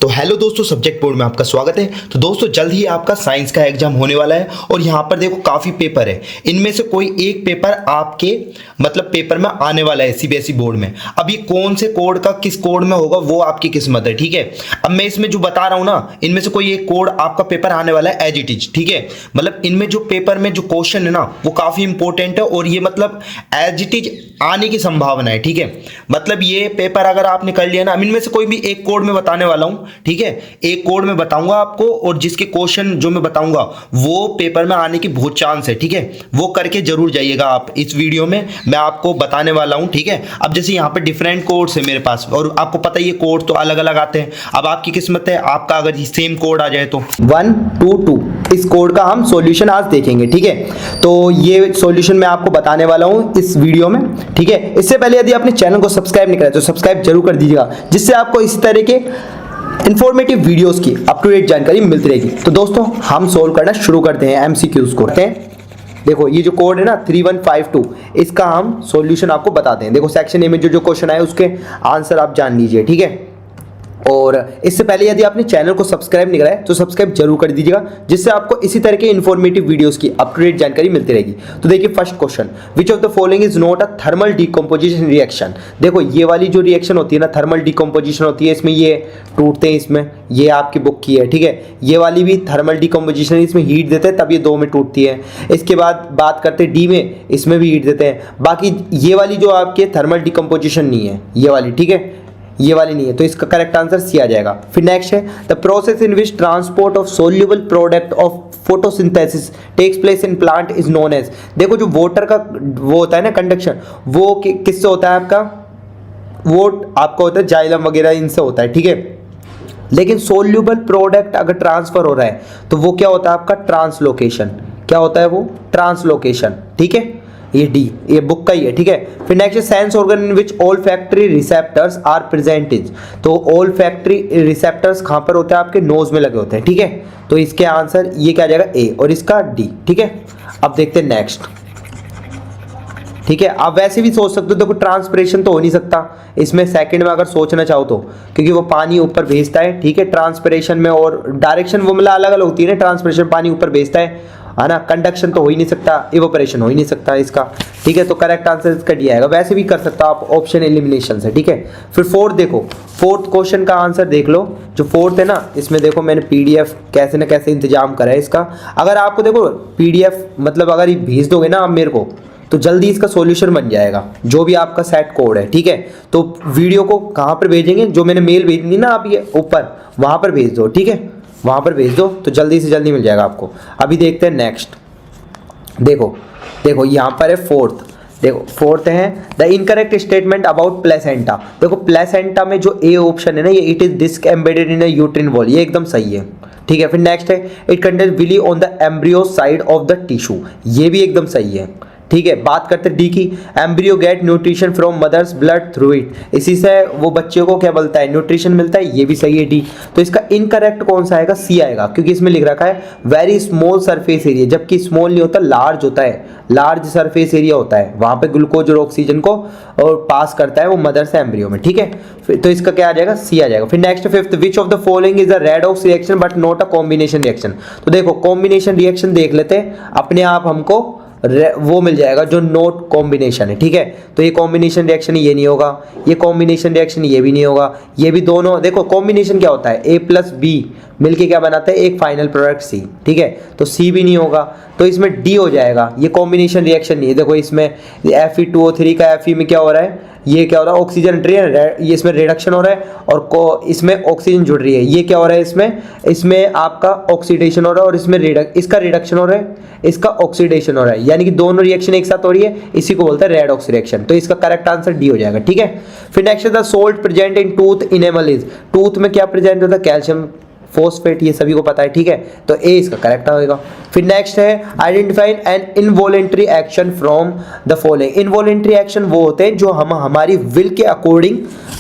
तो हेलो दोस्तों, subject board में आपका स्वागत है। तो दोस्तों जल्द ही आपका साइंस का एग्जाम होने वाला है और यहाँ पर देखो काफ़ी पेपर है। इनमें से कोई एक पेपर आपके मतलब पेपर में आने वाला है सीबीएसई बोर्ड में। अब ये कौन से कोड का किस कोड में होगा वो आपकी किस्मत है, ठीक है। अब मैं इसमें जो बता रहा हूँ ना, इनमें से कोई एक कोड आपका पेपर आने वाला है एज इट इज, ठीक है। मतलब इनमें जो पेपर में जो क्वेश्चन है ना वो काफ़ी इंपॉर्टेंट है और ये मतलब एज इट इज आने की संभावना है, ठीक है। मतलब ये पेपर अगर आपने कर लिया ना, इनमें से कोई भी एक कोड में बताने वाला हूँ, ठीक है। एक कोड में बताऊंगा आपको और जिसके क्वेश्चन जो मैं बताऊंगा वो पेपर में आने की बहुत चांस है, ठीक है। वो करके जरूर जाइएगा आप। इस वीडियो में मैं आपको बताने वाला हूं, ठीक है। अब जैसे यहाँ पे डिफरेंट कोड्स है मेरे पास और आपको पता ही है कोड तो अलग अलग आते हैं। अब आपकी किस्मत है, आपका अगर सेम कोड आ जाए तो 122 इस कोड का हम सॉल्यूशन आज देखेंगे, ठीक है। तो ये सॉल्यूशन मैं आपको बताने वाला हूं इस वीडियो में, ठीक है। इससे पहले यदि आपने चैनल को सब्सक्राइब नहीं करा तो सब्सक्राइब जरूर कर दीजिएगा, जिससे आपको इसी तरह के इंफॉर्मेटिव वीडियोस की अप टू डेट जानकारी मिलती रहेगी। तो दोस्तों हम सोल्व करना शुरू करते हैं, एमसीक्यूज को करते हैं। देखो ये जो कोड है ना 3152, इसका हम सॉल्यूशन आपको बताते हैं। देखो सेक्शन ए में जो क्वेश्चन आए उसके आंसर आप जान लीजिए, ठीक है। और इससे पहले यदि आपने चैनल को सब्सक्राइब नहीं करा है तो सब्सक्राइब जरूर कर दीजिएगा, जिससे आपको इसी तरह के इंफॉर्मेटिव वीडियोस की अप टू डेट जानकारी मिलती रहेगी। तो देखिए first question, which of the following is not a thermal decomposition reaction. देखो ये वाली जो रिएक्शन होती है ना, थर्मल डिकम्पोजिशन होती है, इसमें ये टूटते हैं, इसमें ये आपकी बुक की है, ठीक है। ये वाली भी थर्मल डिकम्पोजिशन, इसमें हीट देते हैं तब ये दो में टूटती है। इसके बाद बात करते हैं डी में, इसमें भी हीट देते हैं। बाकी ये वाली जो आपके थर्मल डिकम्पोजिशन नहीं है, ये वाली, ठीक है, ये वाली नहीं है, तो इसका करेक्ट आंसर सी आ जाएगा। फिर नेक्स्ट है the process in which transport of soluble product of photosynthesis takes place in plant is known as. देखो जो वाटर का वो होता है ना कंडक्शन, वो किससे होता है आपका, वो आपका होता है जाइलम वगैरह इनसे होता है, ठीक है। लेकिन सोल्यूबल प्रोडक्ट अगर ट्रांसफर हो रहा है तो वो क्या होता है आपका, ट्रांसलोकेशन। क्या होता है वो, ट्रांसलोकेशन, ठीक है। ये डी, ये बुक का ही है, ठीक है। फिर next sense organ in which olfactory receptors are presented. तो ऑल्फैक्टरी रिसेप्टर्स कहां पर होते हैं, आपके नोज में लगे होते हैं, ठीक है। तो इसके आंसर ये क्या आ जाएगा, ए, और इसका डी, ठीक है। अब देखते हैं नेक्स्ट, ठीक है। आप वैसे भी सोच सकते हो, देखो ट्रांसपिरेशन तो हो नहीं सकता इसमें सेकंड में अगर सोचना चाहो तो, क्योंकि वो पानी ऊपर भेजता है, ठीक है। ट्रांसपिरेशन में और डायरेक्शन वो मतलब अलग अलग होती है ना, ट्रांसपिरेशन पानी ऊपर भेजता है ना। कंडक्शन तो हो ही नहीं सकता, इवोपरेशन हो ही नहीं सकता इसका, ठीक है। तो करेक्ट आंसर इसका डी आएगा। वैसे भी कर सकता आप ऑप्शन एलिमिनेशन से, ठीक है। फिर फोर्थ देखो, फोर्थ क्वेश्चन का आंसर देख लो। जो फोर्थ है ना, इसमें देखो मैंने पीडीएफ कैसे ना कैसे इंतजाम करा है इसका। अगर आपको देखो पीडीएफ मतलब अगर ये भेज दोगे ना आप मेरे को, तो जल्दी इसका सॉल्यूशन बन जाएगा, जो भी आपका सेट कोड है, ठीक है। तो वीडियो को कहाँ पर भेजेंगे, जो मैंने मेल भेजी ना आप ये ऊपर, वहाँ पर भेज दो, ठीक है। वहाँ पर भेज दो तो जल्दी से जल्दी मिल जाएगा आपको। अभी देखते हैं नेक्स्ट। देखो यहाँ पर है फोर्थ। देखो फोर्थ है the incorrect statement about placenta. देखो प्लेसेंटा में जो ए ऑप्शन है ना, ये it is disc embedded in a uterine wall, ये एकदम सही है, ठीक है। फिर नेक्स्ट है it contains villi on the embryo side of the tissue, ये भी एकदम सही है, ठीक है। बात करते हैं डी की, embryo get nutrition from mother's blood through it, इसी से वो बच्चे को क्या बोलता है, न्यूट्रिशन मिलता है, ये भी सही है डी। तो इसका इनकरेक्ट कौन सा आएगा, सी आएगा, क्योंकि इसमें लिख रखा है वेरी स्मॉल सरफेस एरिया, जबकि स्मॉल नहीं होता, लार्ज होता है, लार्ज सरफेस एरिया होता है, वहां पे ग्लूकोज और ऑक्सीजन को और पास करता है वो मदर से एम्ब्रियो में, ठीक है। तो इसका क्या आ जाएगा, सी आ जाएगा। फिर next fifth, which of the following is a redox reaction but not a combination reaction. तो देखो कॉम्बिनेशन रिएक्शन देख लेते हैं, अपने आप हमको वो मिल जाएगा जो नोट कॉम्बिनेशन है, ठीक है। तो ये कॉम्बिनेशन रिएक्शन ये नहीं होगा, ये कॉम्बिनेशन रिएक्शन ये भी नहीं होगा, ये भी दोनों। देखो कॉम्बिनेशन क्या होता है, ए प्लस बी मिलके क्या बनाता है, एक फाइनल प्रोडक्ट सी, ठीक है। तो सी भी नहीं होगा, तो इसमें डी हो जाएगा, ये कॉम्बिनेशन रिएक्शन नहीं है। देखो इसमें Fe2O3 का Fe में क्या हो रहा है, ये क्या हो रहा है, ऑक्सीजन हट रही है, ये इसमें रिडक्शन हो रहा है, और इसमें ऑक्सीजन जुड़ रही है, ये क्या हो रहा है, इसमें आपका ऑक्सीडेशन हो रहा है, और इसमें इसका रिडक्शन हो रहा है, इसका ऑक्सीडेशन हो रहा है, यानी कि दोनों रिएक्शन एक साथ हो रही है, इसी को बोलते हैं रेडॉक्स रिएक्शन। तो इसका करेक्ट आंसर डी हो जाएगा, ठीक है। फिर next the salt present in tooth enamel is, tooth में क्या प्रेजेंट होता है, कैल्शियम फॉस्फेट, ये सभी को पता है, ठीक है। तो ए इसका करेक्ट होगा। फिर नेक्स्ट है identifying N involuntary action from the following. Involuntary action वो होते हैं जो हम हमारी विल के अकॉर्डिंग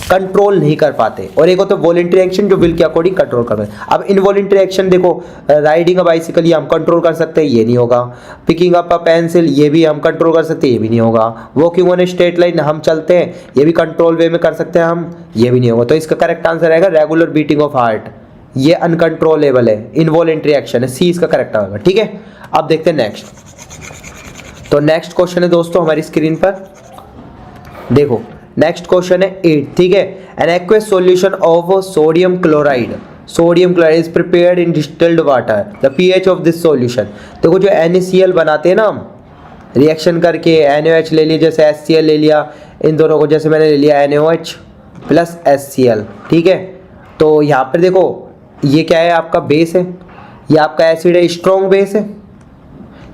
कंट्रोल नहीं कर पाते, और एक होता है वॉलेंट्री एक्शन जो विल के अकॉर्डिंग कंट्रोल कर पाते। अब इनवॉलेंट्री एक्शन देखो, राइडिंग अ बाइसिकल ये हम कंट्रोल कर सकते हैं, ये नहीं होगा। पिकिंग अप अ पेंसिल ये भी हम कंट्रोल कर सकते हैं, ये भी नहीं होगा। Walking on a straight line हम चलते हैं, ये भी कंट्रोल वे में कर सकते हैं हम, ये भी नहीं होगा। तो इसका करेक्ट आंसर आएगा रेगुलर बीटिंग ऑफ हार्ट, ये अनकंट्रोलेबल है, इनवॉलेंट्री एक्शन है, सी इसका करेक्ट होगा, ठीक है। अब देखते हैं नेक्स्ट। तो नेक्स्ट क्वेश्चन है दोस्तों हमारी स्क्रीन पर, देखो नेक्स्ट क्वेश्चन है 8, ठीक है। An aqueous solution of sodium chloride, sodium chloride is prepared in distilled water, the pH of this solution. देखो जो NaCl बनाते हैं ना हम रिएक्शन करके, NaOH ले लिया, जैसे HCl ले लिया, इन दोनों को जैसे मैंने ले लिया NaOH प्लस HCl, ठीक है। तो यहाँ पर देखो ये क्या है, आपका बेस है, ये आपका एसिड है, स्ट्रॉन्ग बेस है,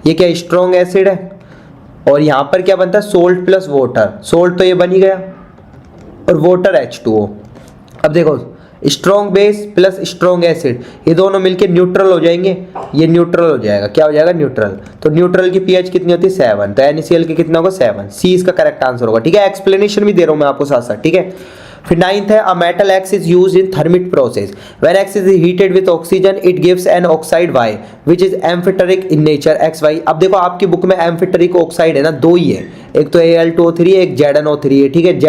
ये क्या स्ट्रॉन्ग एसिड है, और यहाँ पर क्या बनता है सोल्ट प्लस वाटर, सोल्ट तो ये बन ही गया, और वाटर H2O। अब देखो strong base plus strong acid ये दोनों मिलके न्यूट्रल हो जाएंगे, ये न्यूट्रल हो जाएगा, क्या हो जाएगा न्यूट्रल। तो न्यूट्रल की पीएच कितनी होती है 7, तो NaCl की कितना होगा 7, सी इसका करेक्ट आंसर होगा, ठीक है। एक्सप्लेनेशन भी दे रहा हूँ मैं आपको साथ साथ, ठीक है। फिर 9th है a metal X is used in thermite process, when X is heated with oxygen it gives an oxide Y which is amphoteric in nature XY। अब देखो आपकी बुक में एम्फिटेरिक ऑक्साइड है ना, दो ही है, एक तो Al2O3 है, एक ZnO3 है, ठीक है,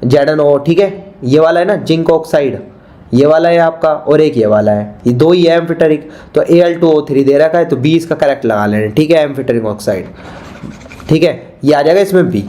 ZnO, ठीक है, ये वाला है ना जिंक ऑक्साइड, ये वाला है आपका, और एक ये वाला है, ये दो ही है एम्फिटेरिक। तो Al2O3 दे रखा है, तो बी इसका करेक्ट लगा लेना, ठीक है, एम्फिटेरिक ऑक्साइड, ठीक है, ये आ जाएगा इसमें बी।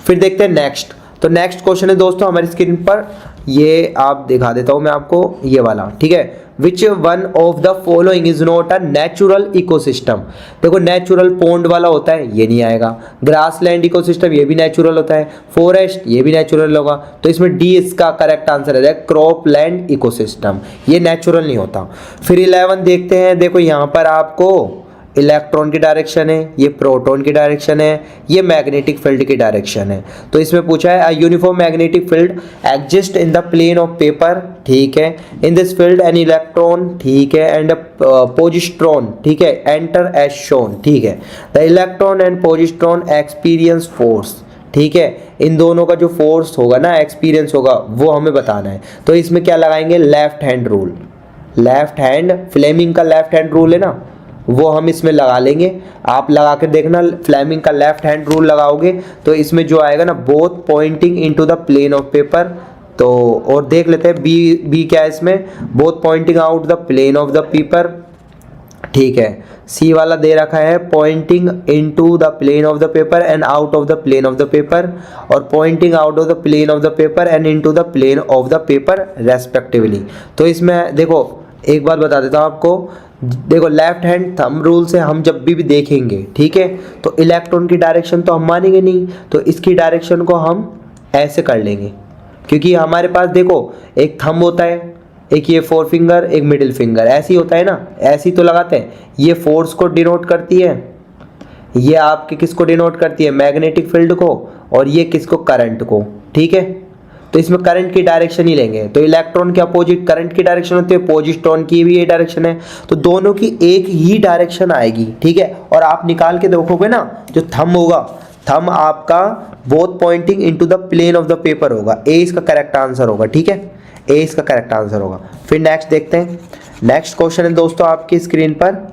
फिर देखते हैं नेक्स्ट। तो नेक्स्ट क्वेश्चन है दोस्तों हमारी स्क्रीन पर, ये आप दिखा देता हूं मैं आपको, ये वाला, ठीक है। Which one of the following is not a natural ecosystem. देखो नेचुरल पॉन्ड वाला होता है, ये नहीं आएगा। ग्रासलैंड इकोसिस्टम ये भी नेचुरल होता है, फॉरेस्ट ये भी नेचुरल होगा, तो इसमें डी इसका करेक्ट आंसर है, क्रॉपलैंड इकोसिस्टम, ये नेचुरल नहीं होता। फिर 11 देखते हैं, देखो यहाँ पर आपको इलेक्ट्रॉन की डायरेक्शन है, ये प्रोटॉन की डायरेक्शन है, ये मैग्नेटिक फील्ड की डायरेक्शन है। तो इसमें पूछा है a uniform magnetic field exist in the plane of paper, ठीक है, in this field an electron, ठीक है, एंड पोजिट्रॉन, ठीक है, एंटर एज शोन, ठीक है। The electron and positron experience force, ठीक है, इन दोनों का जो फोर्स होगा ना, एक्सपीरियंस होगा, वो हमें बताना है। तो इसमें क्या लगाएंगे, left hand rule, left hand, Fleming का लेफ्ट हैंड रूल है ना, वो हम इसमें लगा लेंगे। आप लगा कर देखना, फ्लेमिंग का लेफ्ट हैंड रूल लगाओगे तो इसमें जो आएगा ना, both pointing into the plane of paper. तो और देख लेते हैं बी क्या है इसमें, both pointing out the plane of the paper, ठीक है। सी वाला दे रखा है pointing into the plane of the paper and out of the plane of the paper, और pointing out of the plane of the paper and into the plane of the paper respectively. तो इसमें देखो एक बात बता देता हूँ आपको, देखो लेफ्ट हैंड थंब रूल से हम जब भी देखेंगे, ठीक है, तो इलेक्ट्रॉन की डायरेक्शन तो हम मानेंगे नहीं, तो इसकी डायरेक्शन को हम ऐसे कर लेंगे, क्योंकि हमारे पास देखो एक थंब होता है, एक ये फोर फिंगर, एक मिडिल फिंगर, ऐसे ही होता है ना, ऐसे ही तो लगाते हैं। ये फोर्स को डिनोट करती है, ये आपके किसको डिनोट करती है, मैग्नेटिक फील्ड को, और ये किसको, करंट को, ठीक है। तो इसमें करंट की डायरेक्शन ही लेंगे, तो इलेक्ट्रॉन के अपोजिट करंट की डायरेक्शन होती है, पोजिट्रॉन की भी ये डायरेक्शन है, तो दोनों की एक ही डायरेक्शन आएगी, ठीक है। और आप निकाल के देखोगे ना, जो थंब होगा, थंब आपका both pointing into the plane of the paper होगा, ए इसका करेक्ट आंसर होगा, ठीक है, ए इसका करेक्ट आंसर होगा। फिर नेक्स्ट देखते हैं, नेक्स्ट क्वेश्चन है दोस्तों आपकी स्क्रीन पर,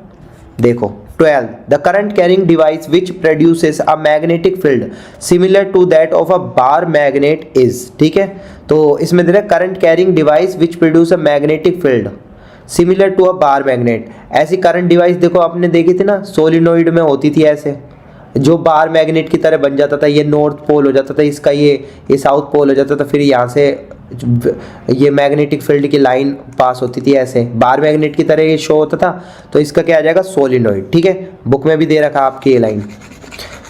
देखो 12 the current carrying device which produces a magnetic field similar to that of a bar magnet is, ठीक है। तो इसमें दे रहा है current carrying device which produce a magnetic field similar to a bar magnet। ऐसी current device देखो आपने देखी थी ना, सोलिनोइड में होती थी ऐसे, जो बार मैग्नेट की तरह बन जाता था, ये नॉर्थ पोल हो जाता था इसका, ये साउथ पोल हो जाता था, फिर यहाँ से ये मैग्नेटिक फील्ड की लाइन पास होती थी, ऐसे बार मैग्नेट की तरह ये शो होता था। तो इसका क्या आ जाएगा, सोलिनोइड, ठीक है, बुक में भी दे रखा आपकी ये लाइन।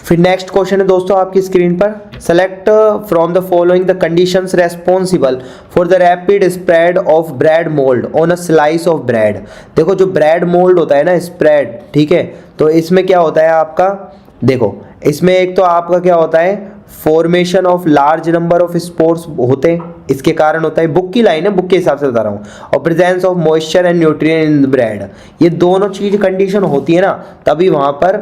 फिर नेक्स्ट क्वेश्चन है दोस्तों आपकी स्क्रीन पर, select from the following the conditions responsible for the rapid spread of bread mould on a slice of bread. देखो जो ब्रेड मोल्ड होता है ना, स्प्रेड, ठीक है, तो इसमें क्या होता है आपका, देखो इसमें एक तो आपका क्या होता है, formation of large number of spores होते हैं, इसके कारण होता है, बुक की लाइन है, बुक के हिसाब से बता रहा हूँ। और presence of moisture and nutrient in bread, ये दोनों चीज कंडीशन होती है ना, तभी वहाँ पर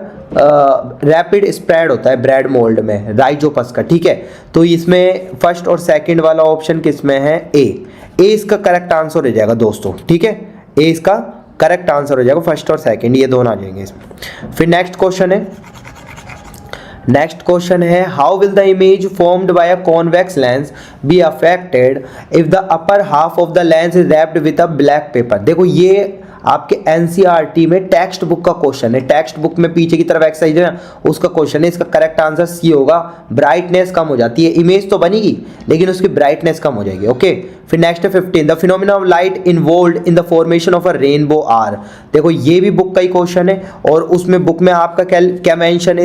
रैपिड स्प्रेड होता है ब्रेड मोल्ड में राइजोपस का, ठीक है। तो इसमें फर्स्ट और सेकंड वाला ऑप्शन किसमें है, ए इसका करेक्ट आंसर हो जाएगा दोस्तों, ठीक है। ए इसका करेक्ट आंसर हो जाएगा, फर्स्ट और सेकंड ये दोनों आ जाएंगे इसमें। फिर नेक्स्ट क्वेश्चन है how will the image formed by a convex lens be affected if the upper half of the lens is wrapped with a black pepper. देखो ये आपके एनसीईआरटी में टेक्स्ट बुक का क्वेश्चन है, टेक्स्ट बुक में पीछे की तरफ एक्सरसाइज है ना, उसका क्वेश्चन है। इसका करेक्ट आंसर सी होगा, ब्राइटनेस कम हो जाती है, इमेज तो बनेगी लेकिन उसकी ब्राइटनेस कम हो जाएगी, ओके। फिर नेक्स्ट है 15 the phenomena of light involved in the formation of a rainbow are. देखो ये भी बुक का ही क्वेश्चन है, और उसमें बुक में आपका क्या मेंशन है,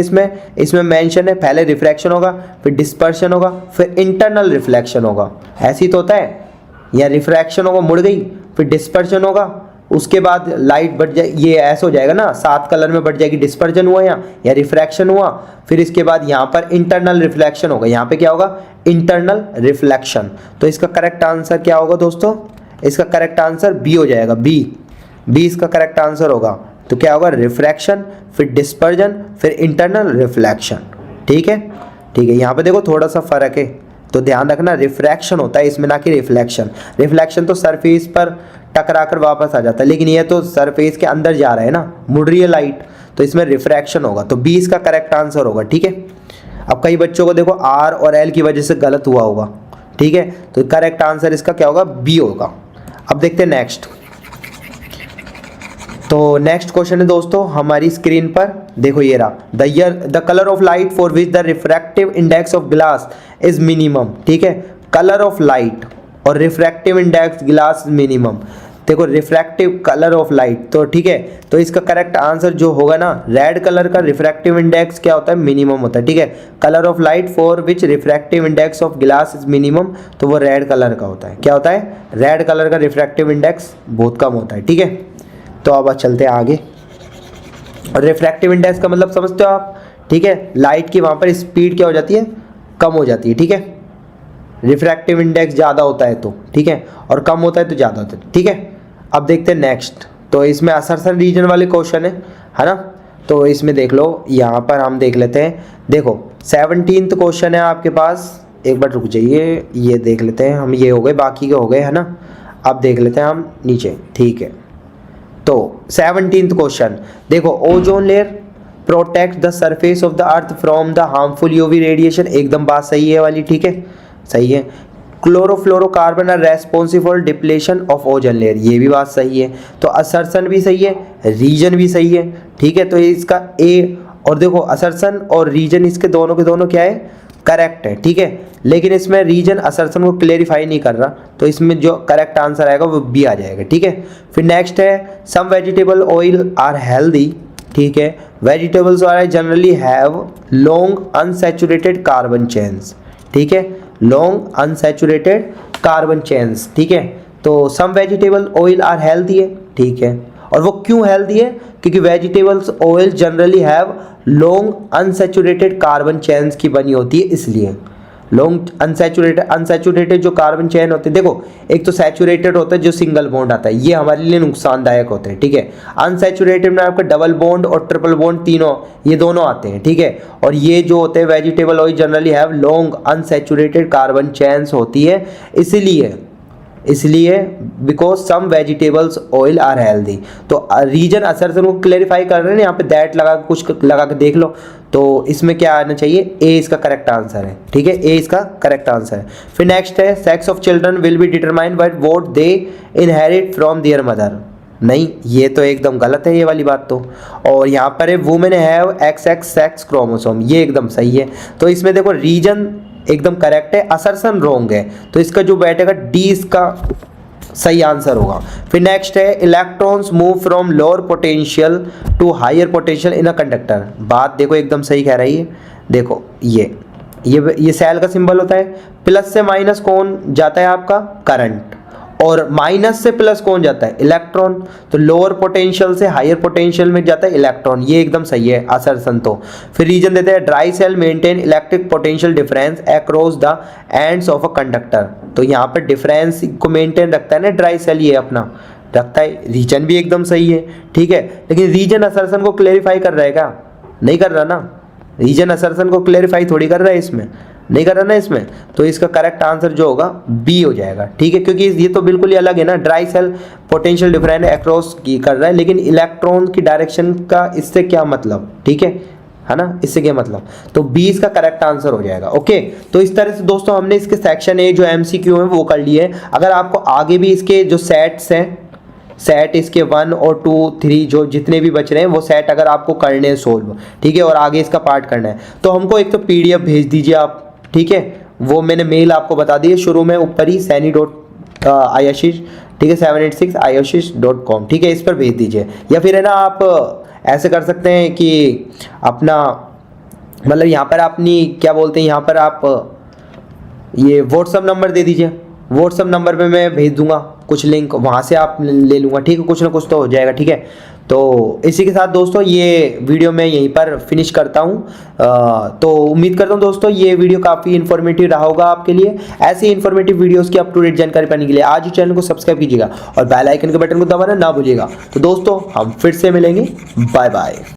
इसमें मेंशन है पहले रिफ्रैक्शन होगा, फिर डिस्पर्शन होगा, फिर इंटरनल रिफ्लेक्शन होगा, ऐसी तो होता है, या रिफ्रैक्शन होगा मुड़ गई, फिर डिस्पर्शन होगा, उसके बाद लाइट बढ़ जाए, ये ऐसा हो जाएगा ना, 7 कलर में बढ़ जाएगी, डिस्पर्जन हुआ या रिफ्रैक्शन हुआ। फिर इसके बाद यहाँ पर इंटरनल रिफ्लेक्शन होगा, यहाँ पे क्या होगा, इंटरनल रिफ्लेक्शन। तो इसका करेक्ट आंसर क्या होगा दोस्तों, इसका करेक्ट आंसर बी हो जाएगा, बी इसका करेक्ट आंसर होगा। तो क्या होगा, रिफ्रैक्शन, फिर डिस्पर्जन, फिर इंटरनल रिफ्लेक्शन, ठीक है। यहाँ पे देखो थोड़ा सा फर्क है, तो ध्यान रखना, रिफ्रैक्शन होता है इसमें, ना कि रिफ्लेक्शन तो सरफेस पर टकरा कर वापस आ जाता है, लेकिन ये तो सरफेस के अंदर जा रहा है ना, मुड़ रही है लाइट, तो इसमें रिफ्रैक्शन होगा। तो बी इसका करेक्ट आंसर होगा, ठीक है। अब कई बच्चों को देखो आर और एल की वजह से गलत हुआ होगा, ठीक है, तो करेक्ट आंसर इसका क्या होगा, बी होगा। अब देखते हैं नेक्स्ट। तो नेक्स्ट क्वेश्चन है दोस्तों हमारी स्क्रीन पर, देखो ये रहा, the colour of light for which the refractive index of glass is minimum, ठीक है। कलर ऑफ लाइट और रिफ्रैक्टिव इंडेक्स ग्लास मिनिमम, देखो रिफ्रैक्टिव कलर ऑफ लाइट, तो ठीक है, तो इसका करेक्ट आंसर जो होगा ना, रेड कलर का रिफ्रैक्टिव इंडेक्स क्या होता है, मिनिमम होता है, ठीक है। Colour of light for which refractive index of glass is minimum, तो वो रेड कलर का होता है, क्या होता है, रेड कलर का रिफ्रैक्टिव इंडेक्स बहुत कम होता है, ठीक है। तो अब चलते हैं आगे। और रिफ्रैक्टिव इंडेक्स का मतलब समझते हो आप, ठीक है, लाइट की वहाँ पर स्पीड क्या हो जाती है, कम हो जाती है, ठीक है। रिफ्रैक्टिव इंडेक्स ज़्यादा होता है तो, ठीक है, और कम होता है तो ज़्यादा होता है, ठीक है। अब देखते हैं नेक्स्ट। तो इसमें असरसन रीजन वाले क्वेश्चन है ना, तो इसमें देख लो, यहाँ पर हम देख लेते हैं। देखो 17th क्वेश्चन है आपके पास, एक बार रुक जाइए, ये देख लेते हैं हम, ये हो गए, बाकी के हो गए, है ना। अब देख लेते हैं हम नीचे, ठीक है। तो 17th क्वेश्चन देखो, ozone layer protect the surface of the earth from the harmful UV radiation, एकदम बात सही है वाली, ठीक है, सही है। Chlorofluorocarbon are responsible for depletion of ozone layer, ये भी बात सही है। तो असर्सन भी सही है, रीजन भी सही है, ठीक है। तो इसका ए, और देखो असर्सन और रीजन इसके दोनों के दोनों क्या है, करेक्ट है, ठीक है। लेकिन इसमें रीजन असर्सन को क्लेरिफाई नहीं कर रहा, तो इसमें जो करेक्ट आंसर आएगा वो बी आ जाएगा, ठीक है। फिर नेक्स्ट है some vegetable oil are healthy, ठीक है। Vegetables are generally have long unsaturated carbon chains, ठीक है, लॉन्ग अनसैचुरेटेड कार्बन चेन्स, ठीक है। तो some vegetable oil are healthy है, ठीक है। और वो क्यों हेल्दी है, क्योंकि vegetables oil generally have long unsaturated carbon chains की बनी होती है, इसलिए लॉन्ग अनसैचुरेटेड जो कार्बन चेन होते हैं, देखो एक तो सैचुरेटेड होता है जो सिंगल बॉन्ड आता है, ये हमारे लिए नुकसानदायक होते हैं, ठीक है। अनसैचुरेटेड में आपका डबल बॉन्ड और ट्रिपल बॉन्ड तीनों, ये दोनों आते हैं, ठीक है। और ये जो होते हैं vegetable oil generally have long unsaturated carbon chains होती है, इसलिए because some vegetables oil are healthy. तो रीजन असर्सन को क्लेरिफाई कर रहे हैं, यहाँ पे दैट लगा के कुछ लगा के देख लो, तो इसमें क्या आना चाहिए, ए इसका करेक्ट आंसर है, ठीक है, ए इसका करेक्ट आंसर है। फिर नेक्स्ट है sex of children will be determined by what they inherit from there mother, नहीं ये तो एकदम गलत है ये वाली बात तो। और यहाँ पर है women have XX sex chromosome, ये एकदम सही है। तो इसमें देखो रीजन एकदम करेक्ट है, असर्सन रॉन्ग है, तो इसका जो बैठेगा डी इसका सही आंसर होगा। फिर नेक्स्ट है electrons move from lower potential to higher potential in a conductor, बात देखो एकदम सही कह रही है। देखो ये सेल का सिंबल होता है, प्लस से माइनस कौन जाता है आपका, करंट, और माइनस से प्लस कौन जाता है? इलेक्ट्रॉन। तो लोअर पोटेंशियल से हायर पोटेंशियल में जाता है इलेक्ट्रॉन, ये एकदम सही है असर्शन। तो फिर रीजन देते हैं dry cell maintain electric potential difference across the ends of a conductor. तो यहाँ पर डिफरेंस को मेंटेन रखता है ना ड्राई सेल, ये अपना रखता है। रीजन भी एकदम सही है, ठीक है। लेकिन रीजन असर्शन को क्लेरिफाई कर रहा है क्या? नहीं कर रहा ना। रीजन असर्शन को क्लेरिफाई थोड़ी कर रहा है इसमें, नहीं कर रहा ना इसमें। तो इसका करेक्ट आंसर जो होगा बी हो जाएगा, ठीक है। क्योंकि ये तो बिल्कुल ही अलग है ना, dry cell potential difference across की कर रहा है, लेकिन इलेक्ट्रॉन की डायरेक्शन का इससे क्या मतलब, ठीक है ना, इससे क्या मतलब। तो बी इसका करेक्ट आंसर हो जाएगा। ओके, तो इस तरह से दोस्तों हमने इसके सेक्शन ए जो एमसीक्यू है वो कर लिए। अगर आपको आगे भी इसके जो सेट्स हैं, सेट इसके 1 और 2 3 जो जितने भी बच रहे हैं वो सेट अगर आपको करने हैं सोल्व, ठीक है, और आगे इसका पार्ट करना है, तो हमको एक तो पीडीएफ भेज दीजिए आप, ठीक है। वो मैंने मेल आपको बता दी है शुरू में ऊपर ही, sani.ayashish, ठीक है, 786ayashish.com, ठीक है, इस पर भेज दीजिए। या फिर है ना आप ऐसे कर सकते हैं कि अपना मतलब यहाँ पर अपनी क्या बोलते हैं, यहाँ पर आप ये व्हाट्सअप नंबर दे दीजिए। व्हाट्सअप नंबर पे मैं भेज दूंगा कुछ लिंक, वहाँ से आप ले लूँगा, ठीक है, कुछ ना कुछ तो हो जाएगा, ठीक है। तो इसी के साथ दोस्तों ये वीडियो मैं यहीं पर फिनिश करता हूँ। तो उम्मीद करता हूँ दोस्तों ये वीडियो काफ़ी इन्फॉर्मेटिव रहा होगा आपके लिए। ऐसे इन्फॉर्मेटिव वीडियोस की अप टू डेट जानकारी पाने के लिए आज ही चैनल को सब्सक्राइब कीजिएगा और बेल आइकन के बटन को दबाना ना भूलिएगा। तो दोस्तों हम फिर से मिलेंगे, बाय बाय।